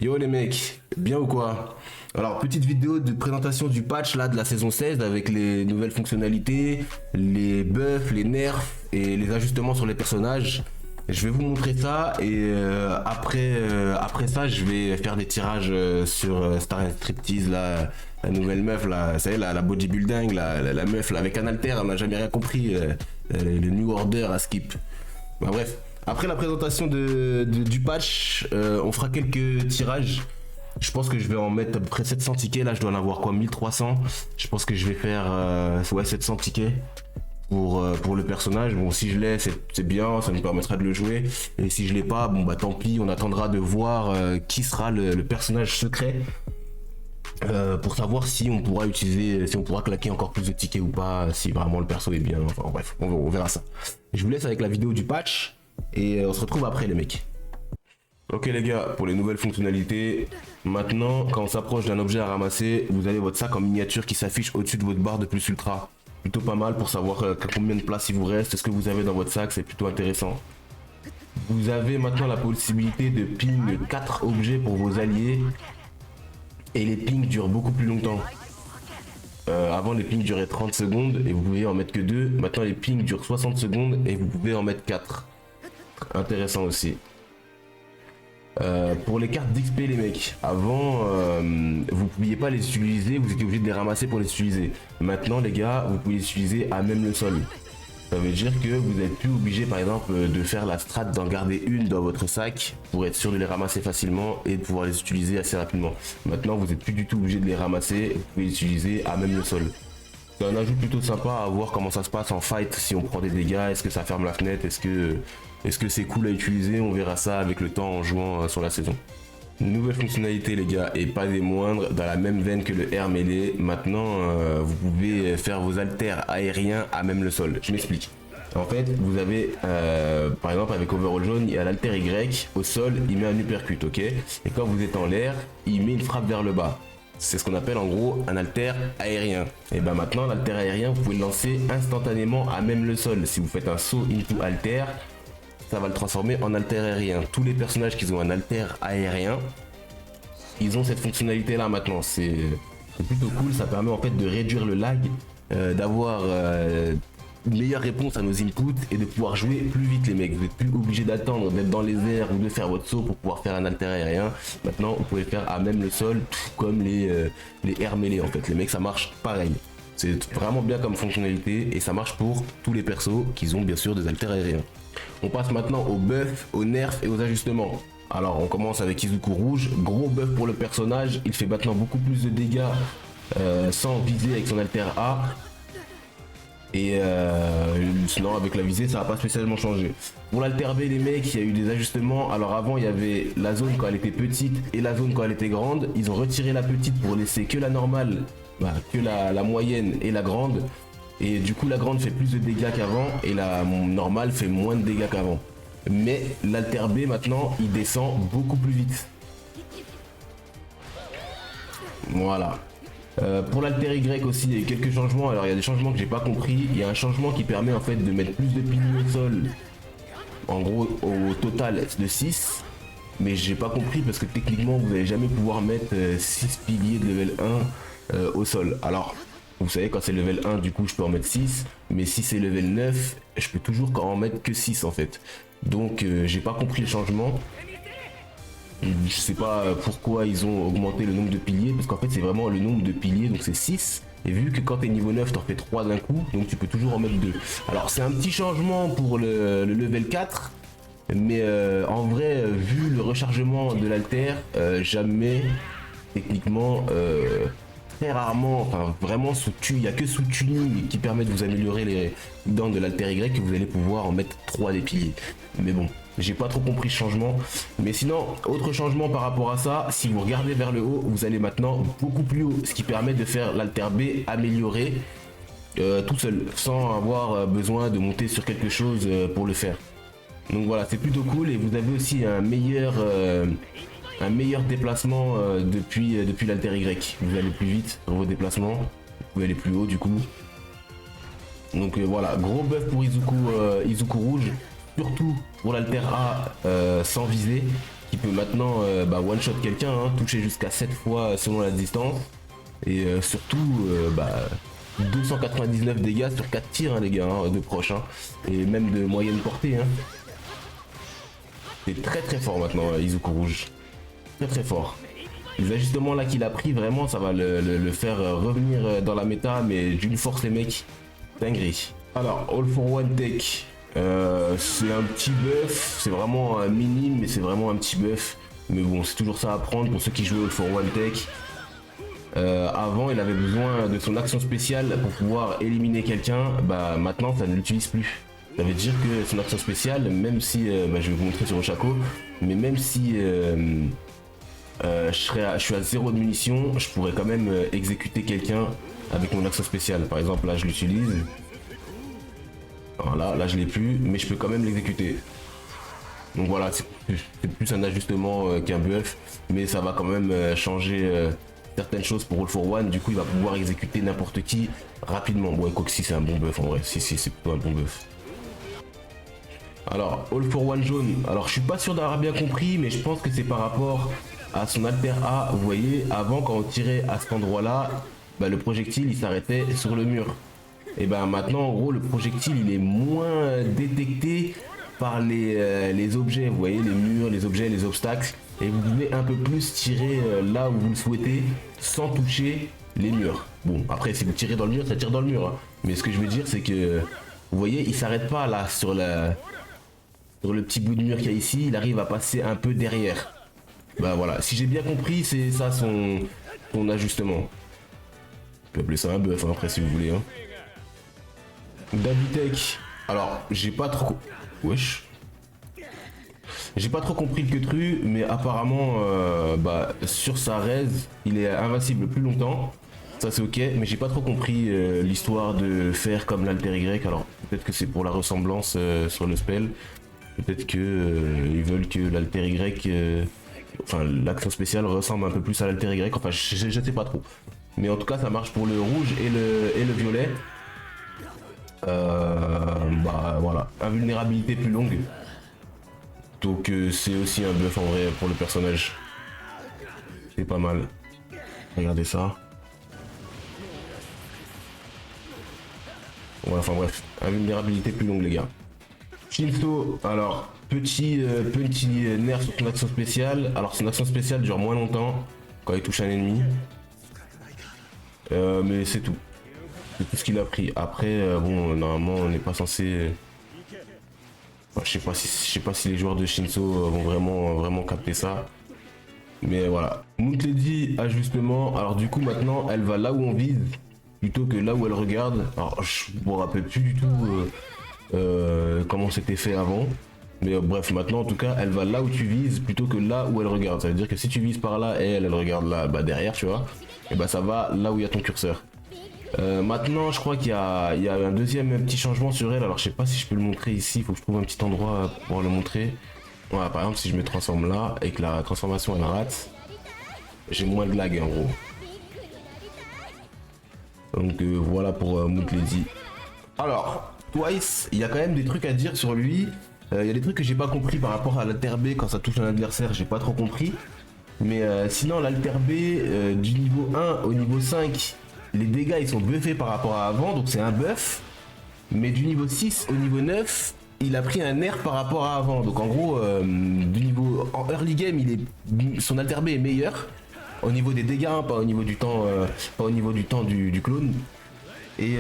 Yo les mecs, bien ou quoi? Alors petite vidéo de présentation du patch là de la saison 16 avec les nouvelles fonctionnalités, les buffs, les nerfs et les ajustements sur les personnages. Je vais vous montrer ça et après ça je vais faire des tirages sur Star Striptease là, la nouvelle meuf là, ça y est la bodybuilding la meuf là avec un alter, on n'a jamais rien compris, le New Order à skip. Bah bref, après la présentation du patch, on fera quelques tirages. Je pense que je vais en mettre à peu près 700 tickets. Là, je dois en avoir quoi 1300. Je pense que je vais faire ouais, 700 tickets pour le personnage. Bon, si je l'ai, c'est bien, ça nous permettra de le jouer. Et si je l'ai pas, bon bah tant pis, on attendra de voir qui sera le personnage secret. Pour savoir si on pourra utiliser, si on pourra claquer encore plus de tickets ou pas, si vraiment le perso est bien, enfin bref, on verra ça. Je vous laisse avec la vidéo du patch et on se retrouve après les mecs. Ok les gars, pour les nouvelles fonctionnalités, maintenant quand on s'approche d'un objet à ramasser, vous avez votre sac en miniature qui s'affiche au-dessus de votre barre de plus ultra. Plutôt pas mal pour savoir combien de place il vous reste, ce que vous avez dans votre sac, c'est plutôt intéressant. Vous avez maintenant la possibilité de ping 4 objets pour vos alliés et les pings durent beaucoup plus longtemps. Avant les pings duraient 30 secondes et vous pouvez en mettre que 2. Maintenant les pings durent 60 secondes et vous pouvez en mettre 4. Intéressant aussi. Pour les cartes d'XP les mecs, avant vous ne pouviez pas les utiliser, vous étiez obligé de les ramasser pour les utiliser. Maintenant les gars, vous pouvez les utiliser à même le sol. Ça veut dire que vous n'êtes plus obligé par exemple de faire la strat d'en garder une dans votre sac pour être sûr de les ramasser facilement et de pouvoir les utiliser assez rapidement. Maintenant vous n'êtes plus du tout obligé de les ramasser, vous pouvez les utiliser à même le sol. C'est un ajout plutôt sympa à voir comment ça se passe en fight, si on prend des dégâts, est-ce que ça ferme la fenêtre, est-ce que c'est cool à utiliser, on verra ça avec le temps en jouant sur la saison. Nouvelle fonctionnalité les gars, et pas des moindres, dans la même veine que le air mêlé, maintenant vous pouvez faire vos haltères aériens à même le sol. Je m'explique. En fait, vous avez, par exemple avec Overall Jaune, il y a l'haltère Y, au sol, il met un uppercut, ok? Et quand vous êtes en l'air, il met une frappe vers le bas. C'est ce qu'on appelle en gros un haltère aérien. Et ben maintenant, l'haltère aérien, vous pouvez le lancer instantanément à même le sol. Si vous faites un saut into haltère, ça va le transformer en haltère aérien. Tous les personnages qui ont un haltère aérien, ils ont cette fonctionnalité là maintenant. C'est plutôt cool, ça permet en fait de réduire le lag, d'avoir une meilleure réponse à nos inputs et de pouvoir jouer plus vite les mecs. Vous n'êtes plus obligé d'attendre d'être dans les airs ou de faire votre saut pour pouvoir faire un haltère aérien. Maintenant vous pouvez le faire à même le sol, tout comme les airs mêlés en fait. Les mecs ça marche pareil. C'est vraiment bien comme fonctionnalité et ça marche pour tous les persos qui ont bien sûr des haltères aériens. On passe maintenant aux buffs, aux nerfs et aux ajustements. Alors on commence avec Izuku rouge, gros buff pour le personnage, il fait maintenant beaucoup plus de dégâts sans viser avec son alter A. Et sinon avec la visée ça va pas spécialement changer. Pour l'alter B les mecs, il y a eu des ajustements. Alors avant il y avait la zone quand elle était petite et la zone quand elle était grande. Ils ont retiré la petite pour laisser que la normale, que la moyenne et la grande. Et du coup la grande fait plus de dégâts qu'avant et la normale fait moins de dégâts qu'avant. Mais l'alter B maintenant il descend beaucoup plus vite. Voilà. Pour l'alter Y aussi il y a eu quelques changements. Alors il y a des changements que j'ai pas compris. Il y a un changement qui permet en fait de mettre plus de piliers au sol. En gros au total de 6. Mais j'ai pas compris parce que techniquement vous n'allez jamais pouvoir mettre 6 piliers de level 1 au sol. Alors vous savez quand c'est level 1 du coup je peux en mettre 6. Mais si c'est level 9 je peux toujours en mettre que 6 en fait. Donc j'ai pas compris le changement. Je sais pas pourquoi ils ont augmenté le nombre de piliers, parce qu'en fait c'est vraiment le nombre de piliers, donc c'est 6. Et vu que quand t'es niveau 9 t'en fais 3 d'un coup, donc tu peux toujours en mettre 2. Alors c'est un petit changement pour le level 4, mais en vrai vu le rechargement de l'alter, jamais techniquement très rarement, enfin vraiment il n'y a que sous tuning qui permet de vous améliorer les dents de l'alter Y que vous allez pouvoir en mettre 3 des piliers. Mais bon, j'ai pas trop compris ce changement. Mais sinon, autre changement par rapport à ça, si vous regardez vers le haut, vous allez maintenant beaucoup plus haut, ce qui permet de faire l'alter B amélioré tout seul, sans avoir besoin de monter sur quelque chose pour le faire. Donc voilà, c'est plutôt cool et vous avez aussi un meilleur déplacement depuis l'alter Y. Vous allez plus vite dans vos déplacements, vous pouvez aller plus haut du coup. Donc voilà, gros buff pour Izuku rouge, surtout pour l'alter A sans viser. qui peut maintenant one shot quelqu'un, hein, toucher jusqu'à 7 fois selon la distance. Et surtout 299 dégâts sur 4 tirs, hein, les gars, hein, de proche, hein, et même de moyenne portée. Hein. C'est très très fort maintenant, Izuku Rouge. Très très fort. Les ajustements là qu'il a pris, vraiment, ça va le faire revenir dans la méta, mais d'une force, les mecs. Dinguerie. Alors, All for One Tech. C'est un petit buff, c'est vraiment un minime, mais c'est vraiment un petit buff. Mais bon, c'est toujours ça à prendre pour ceux qui jouent All for One Tech. Avant, il avait besoin de son action spéciale pour pouvoir éliminer quelqu'un. Bah maintenant, ça ne l'utilise plus. Ça veut dire que son action spéciale, même si, je vais vous montrer sur Oshako, mais même si je suis à 0 de munitions, je pourrais quand même exécuter quelqu'un avec mon action spéciale. Par exemple, là, je l'utilise. Voilà, là, je l'ai plus, mais je peux quand même l'exécuter. Donc voilà, c'est plus un ajustement qu'un buff, mais ça va quand même changer certaines choses pour All for One. Du coup, il va pouvoir exécuter n'importe qui rapidement. Bon, quoi que si c'est un bon buff en vrai, si c'est plutôt un bon buff. Alors, All for One jaune. Alors, je suis pas sûr d'avoir bien compris, mais je pense que c'est par rapport à son alter A. Vous voyez, avant, quand on tirait à cet endroit-là, le projectile il s'arrêtait sur le mur. Et maintenant, en gros, le projectile il est moins détecté par les objets. Vous voyez, les murs, les objets, les obstacles. Et vous pouvez un peu plus tirer là où vous le souhaitez sans toucher les murs. Bon, après, si vous tirez dans le mur, ça tire dans le mur. Hein. Mais ce que je veux dire, c'est que vous voyez, il s'arrête pas là sur le petit bout de mur qu'il y a ici. Il arrive à passer un peu derrière. Bah voilà, si j'ai bien compris, c'est ça son ajustement. On peut appeler ça un buff hein, après si vous voulez. Hein. Davitech. Alors, j'ai pas trop... Wesh. J'ai pas trop compris le queutru, mais apparemment, sur sa raise, il est invincible plus longtemps. Ça c'est ok, mais j'ai pas trop compris l'histoire de faire comme l'alter Y. Alors, peut-être que c'est pour la ressemblance sur le spell. Peut-être que ils veulent que l'alter Y... l'action spéciale ressemble un peu plus à l'alter Y. Enfin, je sais pas trop. Mais en tout cas, ça marche pour le rouge et le violet. Voilà, invulnérabilité plus longue. Donc c'est aussi un buff en vrai pour le personnage. C'est pas mal. Regardez ça. Ouais, enfin bref, invulnérabilité plus longue les gars. Shinso, alors petit nerf sur son action spéciale. Alors son action spéciale dure moins longtemps quand il touche un ennemi. Mais c'est tout. C'est tout ce qu'il a pris. Après, normalement on n'est pas censé... je sais pas si les joueurs de Shinso vont vraiment capter ça. Mais voilà. Moot Lady, ajustement. Alors du coup maintenant elle va là où on vise plutôt que là où elle regarde. Alors je me rappelle plus du tout comment c'était fait avant. Mais bref, maintenant en tout cas elle va là où tu vises plutôt que là où elle regarde. Ça veut dire que si tu vises par là et elle regarde là derrière, tu vois. Et ça va là où il y a ton curseur. Maintenant je crois qu'il y a un deuxième petit changement sur elle. Alors je sais pas si je peux le montrer ici, il faut que je trouve un petit endroit pour pouvoir le montrer. Voilà, par exemple si je me transforme là et que la transformation elle rate, j'ai moins de lag en gros. Donc voilà pour Moot Lady. Alors Twice, il y a quand même des trucs à dire sur lui. Il y a des trucs que j'ai pas compris par rapport à l'alter B quand ça touche un adversaire, j'ai pas trop compris. Mais sinon l'alter B du niveau 1 au niveau 5, les dégâts ils sont buffés par rapport à avant, donc c'est un buff. Mais du niveau 6 au niveau 9, il a pris un nerf par rapport à avant. Donc en gros, du niveau en early game, son alter B est meilleur. Au niveau des dégâts, hein, pas au niveau du temps, du clone. Et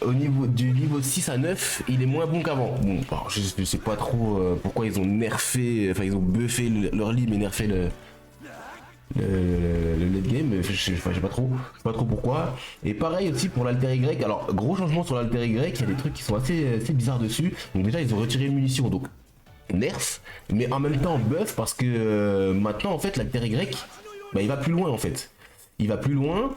au niveau du niveau 6 à 9, il est moins bon qu'avant. Bon, alors, je sais pas trop pourquoi ils ont nerfé, enfin ils ont buffé l'early mais nerfé le late game, je sais pas trop pourquoi. Et pareil aussi pour l'alter Y. Alors gros changement sur l'alter Y, il y a des trucs qui sont assez bizarres dessus. Donc déjà ils ont retiré une munition, donc nerf, mais en même temps buff parce que maintenant en fait l'alter Y, il va plus loin en fait. Il va plus loin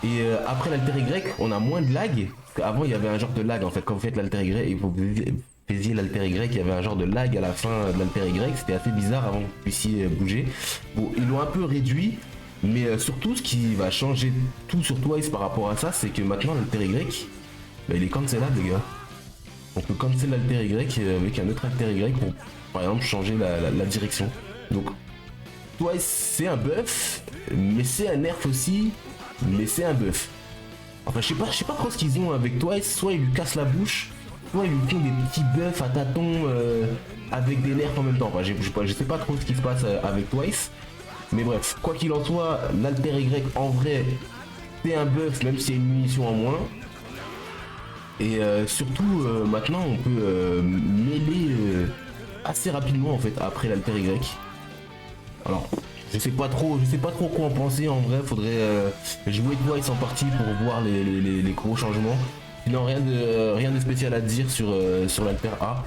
et après l'alter Y, on a moins de lag. Avant il y avait un genre de lag en fait quand vous faites l'alter Y et vous faisiez l'alter Y, il y avait un genre de lag à la fin de l'alter Y, c'était assez bizarre avant que vous puissiez bouger. Bon, ils l'ont un peu réduit, mais surtout ce qui va changer tout sur Twice par rapport à ça, c'est que maintenant l'alter Y, il est cancelable les gars. On peut cancel l'alter Y avec un autre alter Y pour par exemple changer la direction. Donc Twice c'est un buff, mais c'est un nerf aussi, mais c'est un buff. Enfin je sais pas trop ce qu'ils ont avec Twice, soit ils lui cassent la bouche, soit ils lui font des petits buffs à tâtons avec des nerfs en même temps. Enfin, je sais pas trop ce qui se passe avec Twice. Mais bref, quoi qu'il en soit, l'Alter Y en vrai c'est un buff même s'il y a une munition en moins. Et surtout maintenant on peut mêler assez rapidement en fait après l'Alter Y. Alors je sais pas trop quoi en penser en vrai, faudrait jouer Twice en partie pour voir les gros changements. Sinon rien de spécial à dire sur l'Alter A.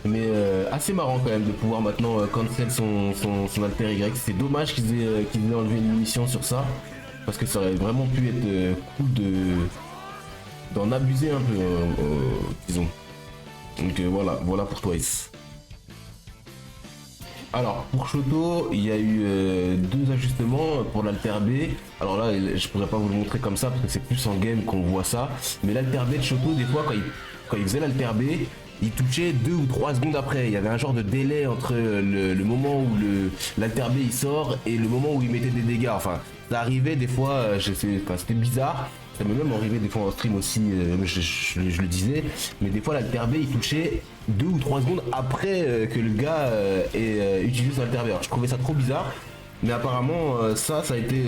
Mais assez marrant quand même de pouvoir maintenant cancel son Alter Y. C'est dommage qu'ils aient enlevé une munition sur ça. Parce que ça aurait vraiment pu être cool d'en abuser un peu, disons. Donc voilà pour Twice. Alors pour Shoto, il y a eu deux ajustements pour l'Alter B. Alors là, je pourrais pas vous le montrer comme ça parce que c'est plus en game qu'on voit ça. Mais l'Alter B de Shoto, des fois quand il faisait l'Alter B, il touchait 2 ou 3 secondes après. Il y avait un genre de délai entre le moment où l'Alter B il sort et le moment où il mettait des dégâts. Enfin, ça arrivait des fois, c'était bizarre. Ça m'est même arrivé des fois en stream aussi, je le disais. Mais des fois l'Alter B il touchait 2 ou 3 secondes après que le gars ait utilisé son Alter B. Alors, je trouvais ça trop bizarre. Mais apparemment ça a été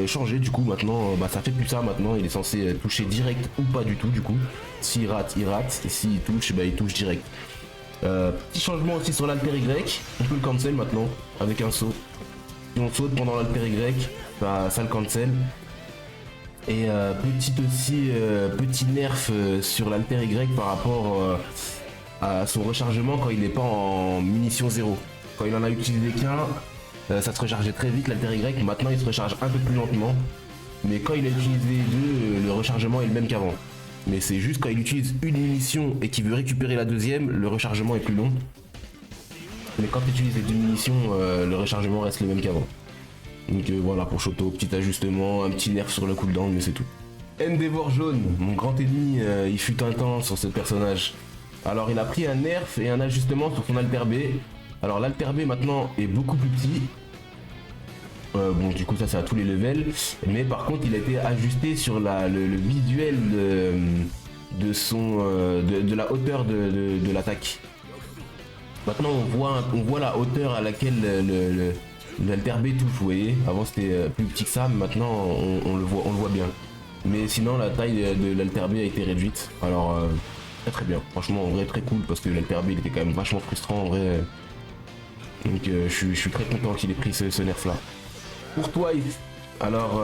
changé du coup maintenant, ça fait plus ça maintenant, il est censé toucher direct ou pas du tout du coup. S'il rate, il rate, et s'il touche, il touche direct. Petit changement aussi sur l'Alter Y, on peut le cancel maintenant avec un saut. Si on saute pendant l'Alter Y, ça le cancel. Et petit nerf sur l'Alter Y par rapport à son rechargement quand il n'est pas en munition 0. Quand il en a utilisé qu'un, ça se rechargeait très vite l'Alter Y, maintenant il se recharge un peu plus lentement. Mais quand il a utilisé deux, le rechargement est le même qu'avant. Mais c'est juste quand il utilise une munition et qu'il veut récupérer la deuxième, le rechargement est plus long. Mais quand il utilise les deux munitions, le rechargement reste le même qu'avant. Donc voilà pour Shoto, petit ajustement, un petit nerf sur le cooldown, mais c'est tout. Endeavor jaune, mon grand ennemi, il fut un temps sur ce personnage. Alors il a pris un nerf et un ajustement sur son Alter B. Alors l'Alter B maintenant est beaucoup plus petit. Bon du coup ça c'est à tous les levels, mais par contre il a été ajusté sur le visuel de la hauteur de l'attaque. Maintenant on voit la hauteur à laquelle l'Alter B touche, vous voyez. Avant c'était plus petit que ça, mais maintenant on le voit bien. Mais sinon la taille de l'Alter B a été réduite. Alors très bien, franchement en vrai très cool parce que l'Alter B il était quand même vachement frustrant en vrai. Donc je suis très content qu'il ait pris ce nerf là. Pour Twice, alors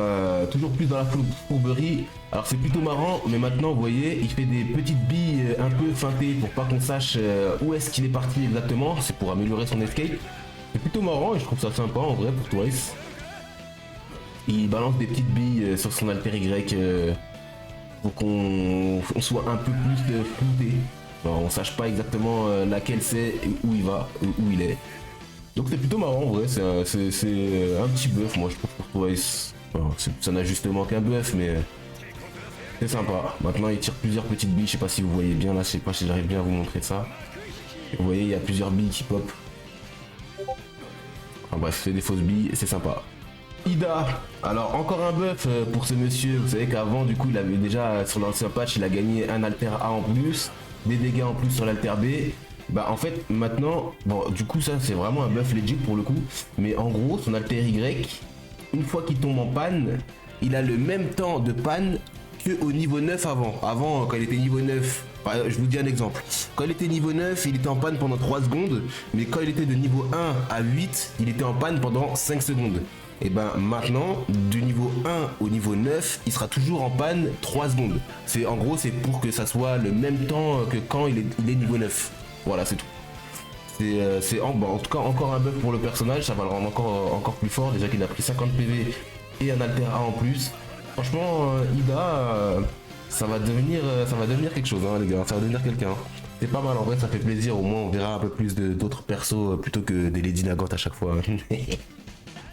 toujours plus dans la fourberie, alors c'est plutôt marrant, mais maintenant vous voyez, il fait des petites billes un peu feintées pour pas qu'on sache où est-ce qu'il est parti exactement, c'est pour améliorer son escape. C'est plutôt marrant et je trouve ça sympa en vrai pour Twice. Il balance des petites billes sur son Alter Y pour qu'on soit un peu plus flouté. On sache pas exactement laquelle c'est et où il va, où il est. Donc c'est plutôt marrant en vrai, c'est un petit buff moi je trouve pour Twice. Enfin, c'est un ajustement qu'un buff mais c'est sympa. Maintenant il tire plusieurs petites billes, je sais pas si vous voyez bien là, je sais pas si j'arrive bien à vous montrer ça. Vous voyez il y a plusieurs billes qui pop. Enfin bref, c'est des fausses billes et c'est sympa. Ida, alors encore un buff pour ce monsieur, vous savez qu'avant du coup il avait déjà sur l'ancien patch il a gagné un Alter A en plus, des dégâts en plus sur l'Alter B. Bah en fait maintenant, bon du coup ça c'est vraiment un buff legit pour le coup, mais en gros son Alter Y, une fois qu'il tombe en panne, il a le même temps de panne que au niveau 9 avant. Avant quand il était niveau 9, je vous dis un exemple, quand il était niveau 9 il était en panne pendant 3 secondes, mais quand il était de niveau 1 à 8, il était en panne pendant 5 secondes. Et ben maintenant, du niveau 1 au niveau 9, il sera toujours en panne 3 secondes. En gros c'est pour que ça soit le même temps que quand il est niveau 9. Voilà, c'est tout. En tout cas encore un buff pour le personnage, ça va le rendre encore plus fort. Déjà qu'il a pris 50 PV et un Alter A en plus. Franchement, Ida, ça va devenir quelque chose, hein, les gars. Ça va devenir quelqu'un. C'est pas mal en vrai, ça fait plaisir. Au moins, on verra un peu plus d'autres persos plutôt que des Lady Nagant à chaque fois.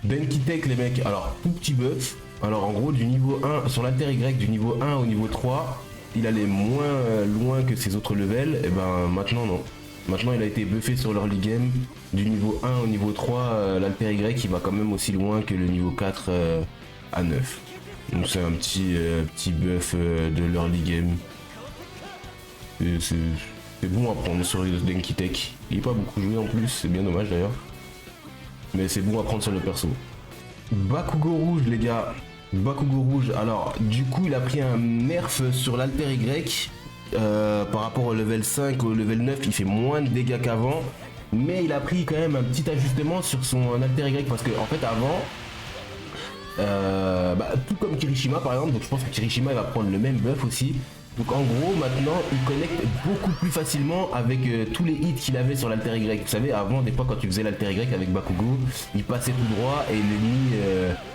Benki Tech, les mecs. Alors, tout petit buff. Alors, en gros, du niveau 1 sur l'Alter Y, du niveau 1 au niveau 3, il allait moins loin que ses autres levels. Et ben maintenant, non. Maintenant il a été buffé sur l'early game du niveau 1 au niveau 3, l'alter Y il va quand même aussi loin que le niveau 4 à 9. Donc c'est un petit buff de l'early game. C'est bon à prendre sur les Denki Tech. Il est pas beaucoup joué en plus, c'est bien dommage d'ailleurs. Mais c'est bon à prendre sur le perso. Bakugo rouge les gars. Bakugo rouge, alors du coup il a pris un nerf sur l'alter Y. Par rapport au level 5, au level 9, il fait moins de dégâts qu'avant. Mais il a pris quand même un petit ajustement sur son alter Y. Parce que en fait avant, tout comme Kirishima par exemple, donc je pense que Kirishima il va prendre le même buff aussi. Donc en gros maintenant il connecte beaucoup plus facilement avec tous les hits qu'il avait sur l'alter Y. Vous savez avant des fois quand tu faisais l'alter Y avec Bakugo, il passait tout droit et l'ennemi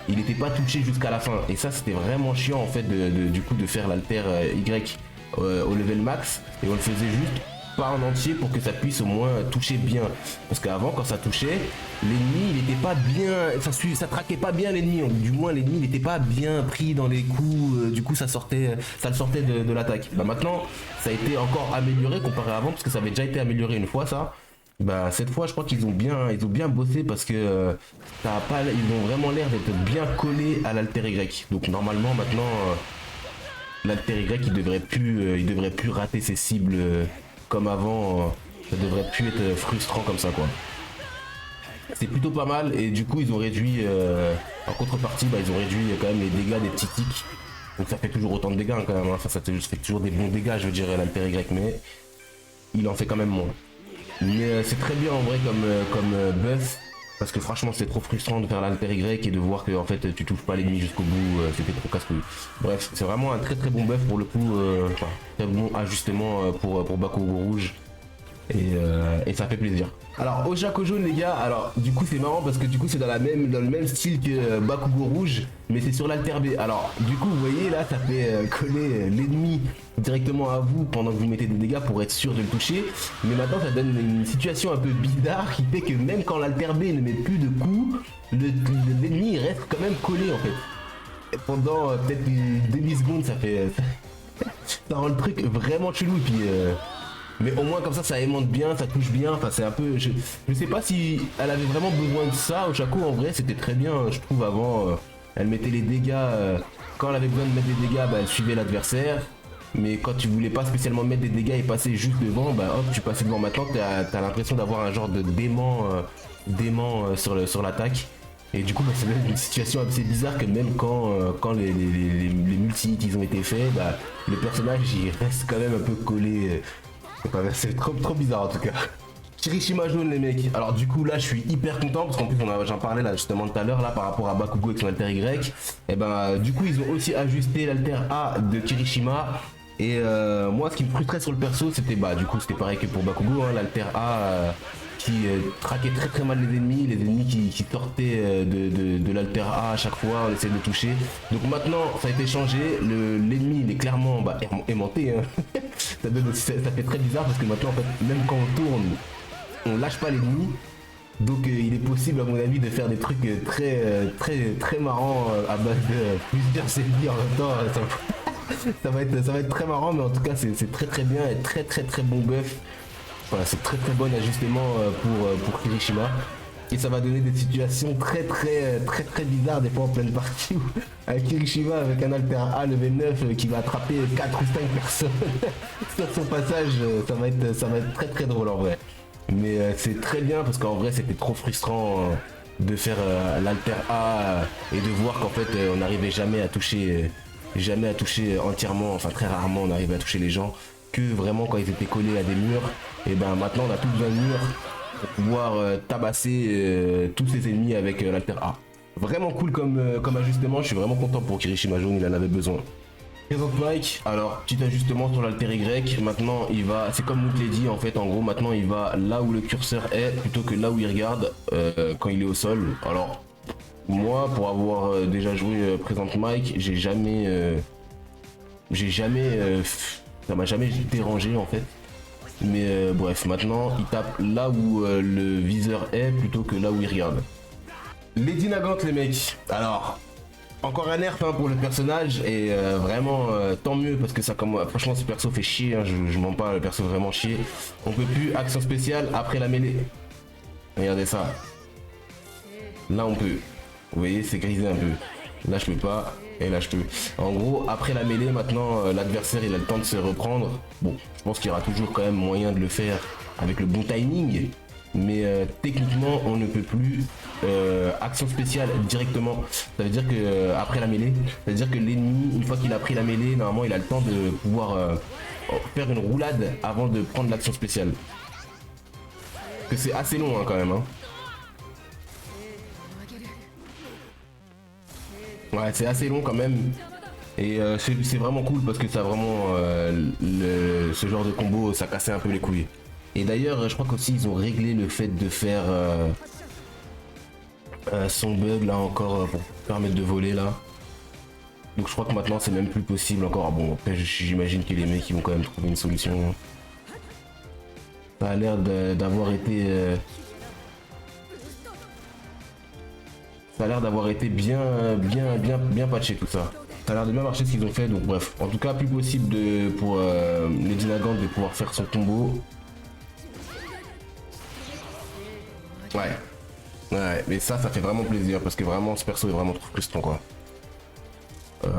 il n'était pas touché jusqu'à la fin. Et ça c'était vraiment chiant en fait du coup de faire l'alter Y au level max et on le faisait juste pas en entier pour que ça puisse au moins toucher bien. Parce qu'avant quand ça touchait, l'ennemi il était pas bien, ça traquait pas bien l'ennemi, du moins l'ennemi il n'était pas bien pris dans les coups, du coup ça le sortait de l'attaque. Bah maintenant ça a été encore amélioré comparé à avant parce que ça avait déjà été amélioré une fois ça. Bah cette fois je crois qu'ils ont bien bossé parce que ils ont vraiment l'air d'être bien collés à l'alter Y. Donc normalement maintenant l'alter Y il devrait plus rater ses cibles comme avant, ça devrait plus être frustrant comme ça quoi. C'est plutôt pas mal et du coup ils ont réduit en contrepartie ils ont réduit quand même les dégâts des petits tics. Donc ça fait toujours autant de dégâts quand même, enfin, ça fait toujours des bons dégâts je dirais l'alter Y, mais il en fait quand même moins. Mais c'est très bien en vrai comme buff. Parce que franchement c'est trop frustrant de faire l'alter Y et de voir que en fait tu touches pas l'ennemi jusqu'au bout, c'était trop casse-couille. Bref, c'est vraiment un très très bon buff pour le coup, très bon ajustement pour Bakugo rouge. Et ça fait plaisir. Alors Ojako jaune les gars, alors du coup c'est marrant parce que du coup c'est dans le même style que Bakugo rouge, mais c'est sur l'alter B. Alors du coup vous voyez là ça fait coller l'ennemi directement à vous pendant que vous mettez des dégâts pour être sûr de le toucher. Mais maintenant ça donne une situation un peu bizarre qui fait que même quand l'alter B ne met plus de coups, l'ennemi reste quand même collé en fait. Et pendant peut-être une demi-seconde ça fait... ça rend le truc vraiment chelou et puis... mais au moins comme ça aimante bien, ça touche bien, enfin c'est un peu... Je sais pas si elle avait vraiment besoin de ça, Ojako en vrai c'était très bien je trouve avant, elle mettait les dégâts, quand elle avait besoin de mettre des dégâts elle suivait l'adversaire, mais quand tu voulais pas spécialement mettre des dégâts et passer juste devant, hop tu passais devant. Maintenant t'as l'impression d'avoir un genre de dément sur l'attaque. Et du coup c'est même une situation assez bizarre que même quand les multi-hits ils ont été faits, le personnage il reste quand même un peu collé. C'est trop bizarre en tout cas. Kirishima jaune les mecs. Alors du coup là je suis hyper content parce qu'en plus j'en parlais là justement tout à l'heure là par rapport à Bakugo avec son alter Y. Et du coup ils ont aussi ajusté l'alter A de Kirishima. Et moi ce qui me frustrait sur le perso c'était du coup c'était pareil que pour Bakugo, l'alter A qui traquait très très mal les ennemis qui sortaient de l'alter A à chaque fois, on essaie de le toucher. Donc maintenant ça a été changé, l'ennemi il est clairement aimanté. Ça fait très bizarre parce que maintenant en fait même quand on tourne, on lâche pas l'ennemi. Donc il est possible à mon avis de faire des trucs très marrants à base de plusieurs ennemis en même temps. Ça va être très marrant, mais en tout cas c'est très bien et très bon buff. Voilà, c'est très bon ajustement pour Kirishima. Et ça va donner des situations très bizarres des fois en pleine partie où avec Kirishima avec un alter A level 9 qui va attraper 4 ou 5 personnes sur son passage, ça va être très drôle en vrai. Mais c'est très bien parce qu'en vrai c'était trop frustrant de faire l'alter A et de voir qu'en fait on n'arrivait jamais à toucher entièrement, enfin très rarement on arrivait à toucher les gens, que vraiment quand ils étaient collés à des murs. Et maintenant on a plus besoin de murs pour pouvoir tabasser tous ces ennemis avec l'alter A. Vraiment cool comme ajustement, je suis vraiment content pour Kirishima jaune, il en avait besoin. Présente Mike, alors petit ajustement sur l'alter Y, maintenant il va, c'est comme Mouk l'a dit en fait, en gros maintenant il va là où le curseur est plutôt que là où il regarde quand il est au sol. Alors moi pour avoir déjà joué Présente Mike, ça m'a jamais dérangé en fait. Mais bref, maintenant il tape là où le viseur est plutôt que là où il regarde. Lady Nagant les mecs, alors Encore un nerf hein, pour le personnage et vraiment tant mieux parce que ça comme franchement ce perso fait chier, hein, je mens pas, le perso vraiment chier. On peut plus action spéciale après la mêlée. Regardez ça. Là on peut. Vous voyez c'est grisé un peu. Là je peux pas et là je peux. En gros après la mêlée maintenant l'adversaire il a le temps de se reprendre. Bon je pense qu'il y aura toujours quand même moyen de le faire avec le bon timing. Mais techniquement on ne peut plus action spéciale directement. Ça veut dire que après la mêlée, ça veut dire que l'ennemi une fois qu'il a pris la mêlée normalement il a le temps de pouvoir faire une roulade avant de prendre l'action spéciale. Que c'est assez long hein, quand même hein. Ouais c'est assez long quand même. Et c'est vraiment cool parce que ça vraiment ce genre de combo ça cassait un peu les couilles. Et d'ailleurs, je crois qu'aussi ils ont réglé le fait de faire son bug là encore pour permettre de voler là. Donc je crois que maintenant c'est même plus possible encore. Bon après j'imagine que les mecs ils vont quand même trouver une solution. Ça a l'air d'avoir été ça a l'air d'avoir été bien patché tout ça. Ça a l'air de bien marcher ce qu'ils ont fait donc bref. En tout cas plus possible pour Lady Nagant de pouvoir faire son combo. Ouais, mais ça fait vraiment plaisir parce que vraiment ce perso est vraiment trop frustrant quoi.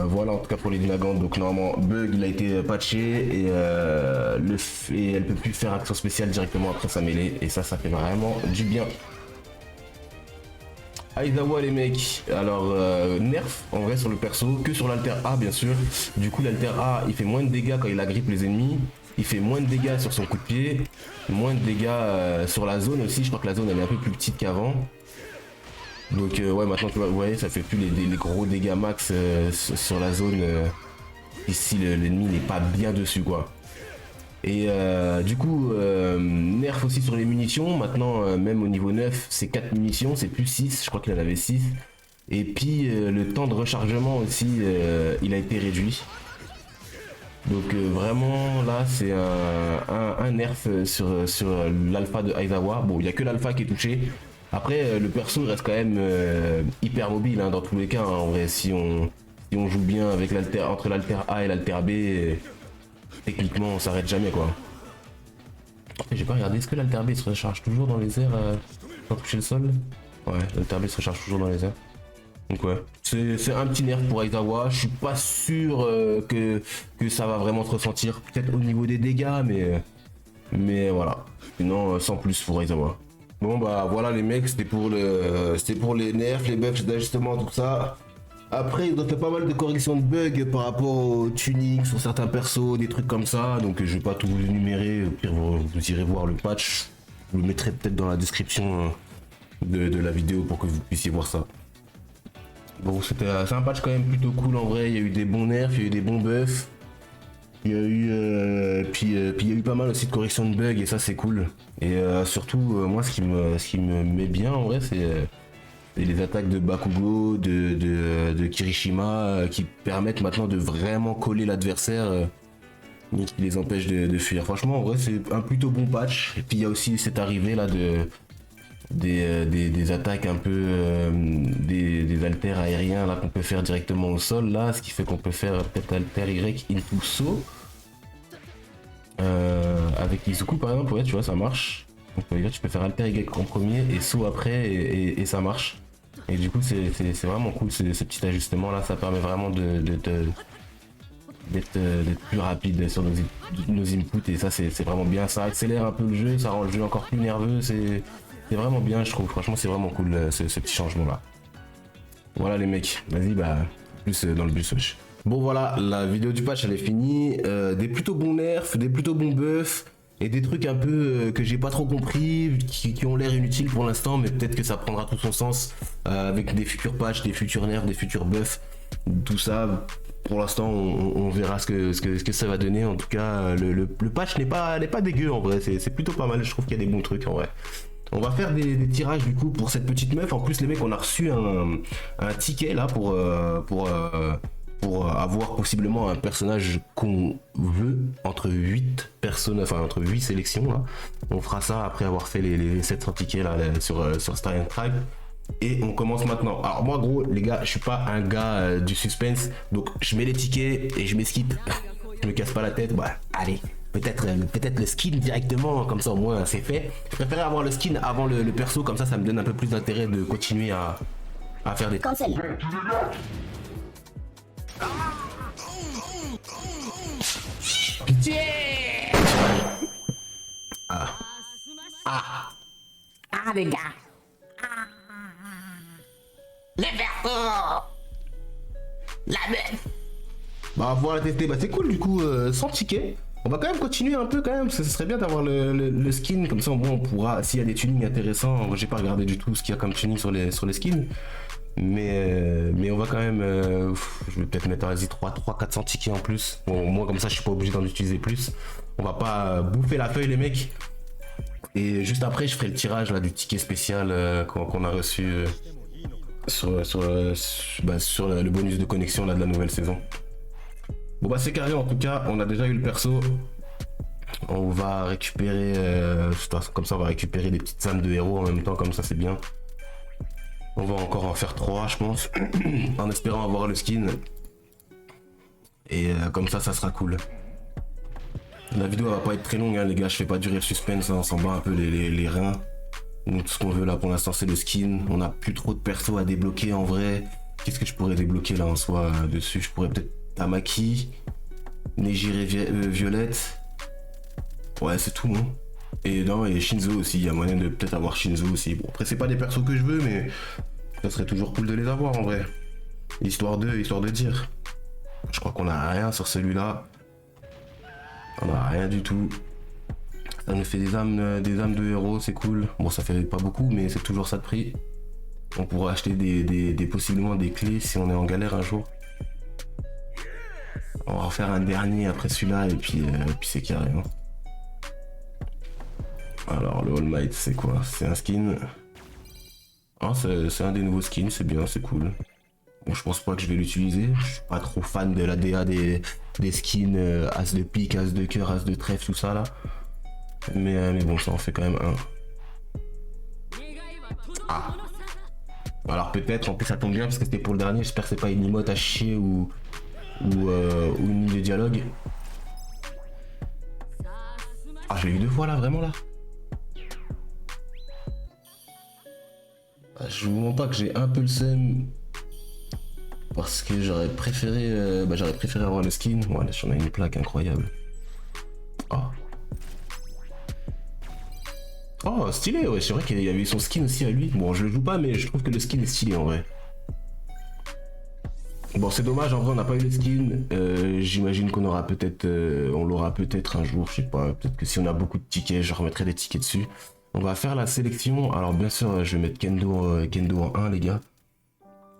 Voilà en tout cas pour les Nagant, donc normalement bug il a été patché et elle peut plus faire action spéciale directement après sa mêlée et ça fait vraiment du bien. Aizawa les mecs, alors nerf en vrai sur le perso, que sur l'alter A bien sûr. Du coup l'alter A il fait moins de dégâts quand il agrippe les ennemis. Il fait moins de dégâts sur son coup de pied, moins de dégâts sur la zone aussi. Je crois que la zone elle est un peu plus petite qu'avant. Donc ouais maintenant tu vois, vous voyez ça fait plus les gros dégâts max sur la zone ici l'ennemi n'est pas bien dessus quoi. Et du coup nerf aussi sur les munitions. Maintenant même au niveau 9 c'est 4 munitions, c'est plus 6, je crois qu'il en avait 6. Et puis le temps de rechargement aussi il a été réduit. Donc vraiment là c'est un nerf sur l'alpha de Aizawa. Bon il n'y a que l'alpha qui est touché. Après le perso reste quand même hyper mobile hein, dans tous les cas hein. En vrai si on joue bien avec l'alter entre l'alter A et l'alter B, techniquement on s'arrête jamais quoi. J'ai pas regardé, est-ce que l'alter B se recharge toujours dans les airs sans toucher le sol? Ouais, l'alter B se recharge toujours dans les airs. Donc ouais, c'est un petit nerf pour Aizawa, je suis pas sûr que ça va vraiment se ressentir, peut-être au niveau des dégâts, mais voilà, sinon sans plus pour Aizawa. Bon bah voilà les mecs, c'était pour les nerfs, les buffs d'ajustement, tout ça. Après ils ont fait pas mal de corrections de bugs par rapport au tuning sur certains persos, des trucs comme ça, donc je vais pas tout vous énumérer, au pire vous irez voir le patch, je le mettrai peut-être dans la description de la vidéo pour que vous puissiez voir ça. Bon, c'est un patch quand même plutôt cool en vrai, il y a eu des bons nerfs, il y a eu des bons buffs. Il y a eu puis il y a eu pas mal aussi de corrections de bugs et ça c'est cool. Et surtout moi ce qui me met bien en vrai c'est les attaques de Bakugo, de Kirishima qui permettent maintenant de vraiment coller l'adversaire et qui les empêche de fuir. Franchement en vrai c'est un plutôt bon patch. Et puis il y a aussi cette arrivée là des attaques un peu des haltères aériens là qu'on peut faire directement au sol là, ce qui fait qu'on peut faire peut-être haltère Y into saut avec Izuku par exemple. Ouais tu vois ça marche, donc là tu peux faire haltère Y en premier et saut après et ça marche. Et du coup c'est vraiment cool ce petit ajustement là, ça permet vraiment d'être plus rapide sur nos inputs et ça c'est vraiment bien, ça accélère un peu le jeu, ça rend le jeu encore plus nerveux, c'est vraiment bien je trouve, franchement c'est vraiment cool ce petit changement là. Voilà les mecs, vas-y bah plus dans le bus wesh. Bon voilà, la vidéo du patch elle est finie, des plutôt bons nerfs, des plutôt bons buffs et des trucs un peu que j'ai pas trop compris, qui ont l'air inutiles pour l'instant, mais peut-être que ça prendra tout son sens avec des futurs patchs, des futurs nerfs, des futurs buffs, tout ça. Pour l'instant on verra ce que ça va donner. En tout cas le patch n'est pas dégueu en vrai, c'est plutôt pas mal, je trouve qu'il y a des bons trucs en vrai. On va faire des tirages du coup pour cette petite meuf. En plus les mecs on a reçu un ticket là pour avoir possiblement un personnage qu'on veut entre 8 personnes, enfin entre 8 sélections là. On fera ça après avoir fait les 700 tickets là sur Starry Tribe. Et on commence maintenant. Alors moi gros les gars, je suis pas un gars du suspense, donc je mets les tickets et je m'esquipe. Je me casse pas la tête, bah allez, peut-être le skin directement, comme ça au moins c'est fait. Je préférais avoir le skin avant le perso, comme ça me donne un peu plus d'intérêt de continuer à faire des Cancel. Pitié. Ah les gars. Les versos. La meuf. Bah voilà tester, bah c'est cool du coup, sans ticket. On va quand même continuer un peu quand même, parce que ce serait bien d'avoir le skin, comme ça au moins on pourra, s'il y a des tunings intéressants, j'ai pas regardé du tout ce qu'il y a comme tuning sur les skins. Mais on va quand même, je vais peut-être mettre vas-y 400 tickets en plus. Bon, moi comme ça je suis pas obligé d'en utiliser plus. On va pas bouffer la feuille les mecs. Et juste après je ferai le tirage là, du ticket spécial qu'on a reçu sur le bonus de connexion là, de la nouvelle saison. Bon bah c'est carré en tout cas, on a déjà eu le perso. On va récupérer, comme ça on va récupérer des petites âmes de héros en même temps, comme ça c'est bien. On va encore en faire 3 je pense, en espérant avoir le skin. Et comme ça sera cool. La vidéo elle va pas être très longue hein, les gars, je fais pas durer le suspense, hein, on s'en bat un peu les reins. Donc tout ce qu'on veut là pour l'instant c'est le skin, on a plus trop de persos à débloquer en vrai. Qu'est-ce que je pourrais débloquer là en soi dessus? Je pourrais peut-être Tamaki, Nejire Violette. Ouais c'est tout hein. Et non et Shinzo aussi, il y a moyen de peut-être avoir Shinzo aussi. Bon après c'est pas des persos que je veux mais ça serait toujours cool de les avoir en vrai. Histoire de dire. Je crois qu'on a rien sur celui-là. On a rien du tout. Ça nous fait des âmes de héros, c'est cool. Bon ça fait pas beaucoup mais c'est toujours ça de prix. On pourra acheter possiblement des clés si on est en galère un jour. On va refaire un dernier après celui-là et puis c'est carré. Hein. Alors le All Might c'est quoi? C'est un skin. Ah, c'est un des nouveaux skins, c'est bien, c'est cool. Bon, je pense pas que je vais l'utiliser. Je suis pas trop fan de la DA des skins As de pique, As de cœur, As de trèfle, tout ça là. Mais bon, ça en fait quand même un. Ah. Alors peut-être, en plus ça tombe bien parce que c'était pour le dernier. J'espère que c'est pas une emote à chier ou une ligne de dialogue. Ah, je l'ai eu 2 fois là, vraiment là. Je vous montre pas que j'ai un peu le seum parce que j'aurais préféré avoir le skin. Bon, là, j'en ai une plaque incroyable. Oh, stylé, ouais, c'est vrai qu'il y avait son skin aussi à lui. Bon, je le joue pas, mais je trouve que le skin est stylé en vrai. Bon, c'est dommage, en vrai, on n'a pas eu le skin. J'imagine qu'on aura peut-être, on l'aura peut-être un jour, je sais pas. Peut-être que si on a beaucoup de tickets, je remettrai des tickets dessus. On va faire la sélection. Alors, bien sûr, je vais mettre Kendo en 1, les gars.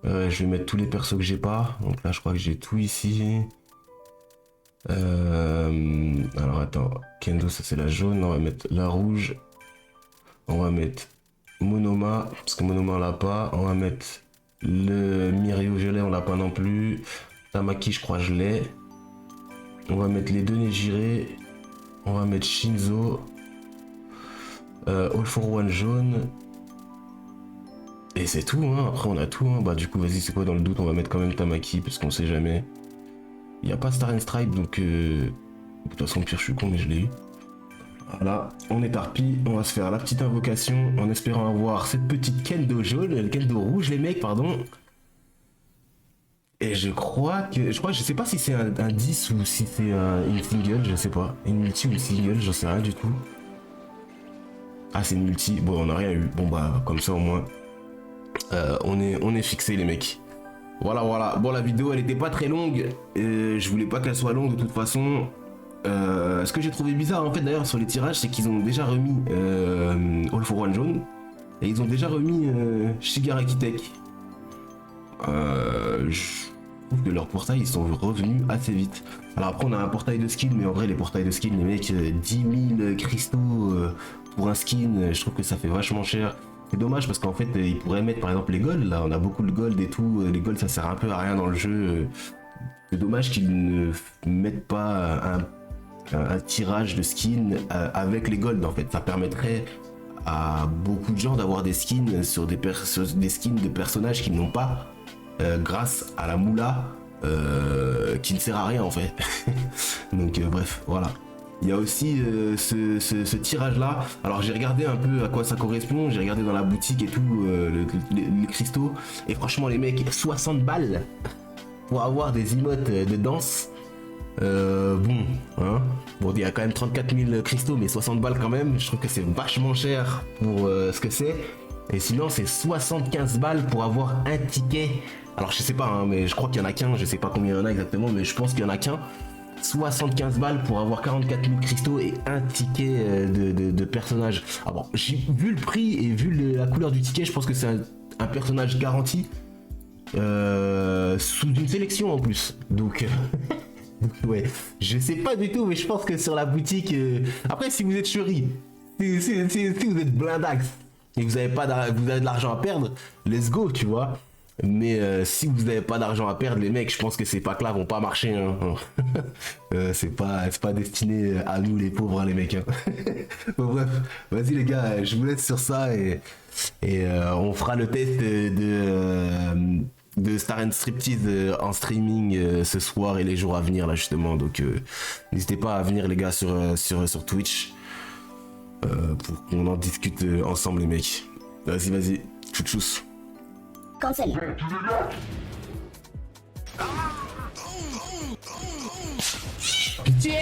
Je vais mettre tous les persos que j'ai pas. Donc là, je crois que j'ai tout ici. Alors, attends. Kendo, ça c'est la jaune. On va mettre la rouge. On va mettre Monoma, parce que Monoma on l'a pas. On va mettre le Mirio gelé, on l'a pas non plus. Tamaki, je crois je l'ai. On va mettre les deux Nejire. On va mettre Shinzo. All for One jaune. Et c'est tout, hein. Après on a tout. Hein. Bah du coup, vas-y, c'est quoi dans le doute? On va mettre quand même Tamaki, parce qu'on sait jamais. Il n'y a pas Star and Stripe, donc de toute façon, pire, je suis con, mais je l'ai eu. Voilà, on éparpille, on va se faire la petite invocation en espérant avoir cette petite Kendo jaune, le Kendo rouge les mecs, pardon. Et je sais pas si c'est un 10 ou si c'est une single, je sais pas. Une multi ou une single, j'en sais rien du tout. Ah c'est une multi, bon on a rien eu, bon bah comme ça au moins on est fixé les mecs. Voilà, bon la vidéo elle était pas très longue, je voulais pas qu'elle soit longue de toute façon. Ce que j'ai trouvé bizarre en fait d'ailleurs sur les tirages, c'est qu'ils ont déjà remis All for One jaune et ils ont déjà remis Shigaraki Tech. Je trouve que leurs portails ils sont revenus assez vite. Alors après on a un portail de skin, mais en vrai les portails de skin les mecs 10 000 cristaux pour un skin, je trouve que ça fait vachement cher. C'est dommage parce qu'en fait ils pourraient mettre par exemple les golds, là on a beaucoup de gold et tout, les golds ça sert un peu à rien dans le jeu. C'est dommage qu'ils ne mettent pas un tirage de skin avec les golds en fait, ça permettrait à beaucoup de gens d'avoir des skins sur des skins de personnages qu'ils n'ont pas grâce à la moula qui ne sert à rien en fait. Donc bref, voilà. Il y a aussi ce tirage là. Alors j'ai regardé un peu à quoi ça correspond, j'ai regardé dans la boutique et tout, les cristaux. Et franchement les mecs, 60 balles pour avoir des emotes de danse. Bon, hein. Bon, il y a quand même 34 000 cristaux, mais 60 balles quand même. Je trouve que c'est vachement cher pour ce que c'est. Et sinon, c'est 75 balles pour avoir un ticket. Alors, je sais pas, hein, mais je crois qu'il y en a qu'un. Je sais pas combien il y en a exactement, mais je pense qu'il y en a qu'un. 75 balles pour avoir 44 000 cristaux et un ticket de personnage. Ah bon, j'ai vu le prix et vu la couleur du ticket, je pense que c'est un personnage garanti. Sous une sélection en plus. Donc. Ouais, je sais pas du tout, mais je pense que sur la boutique. Après, si vous êtes chéri, si vous êtes blindax et vous avez de l'argent à perdre, let's go, tu vois. Mais si vous n'avez pas d'argent à perdre, les mecs, je pense que ces packs-là vont pas marcher. Hein. C'est pas destiné à nous, les pauvres, hein, les mecs. Hein. Bon, bref, vas-y les gars, je vous laisse sur ça et on fera le test de Star and Striptease en streaming ce soir et les jours à venir là justement. Donc n'hésitez pas à venir les gars sur Twitch pour qu'on en discute ensemble les mecs. Vas-y, tchous. Cancel. Pitié.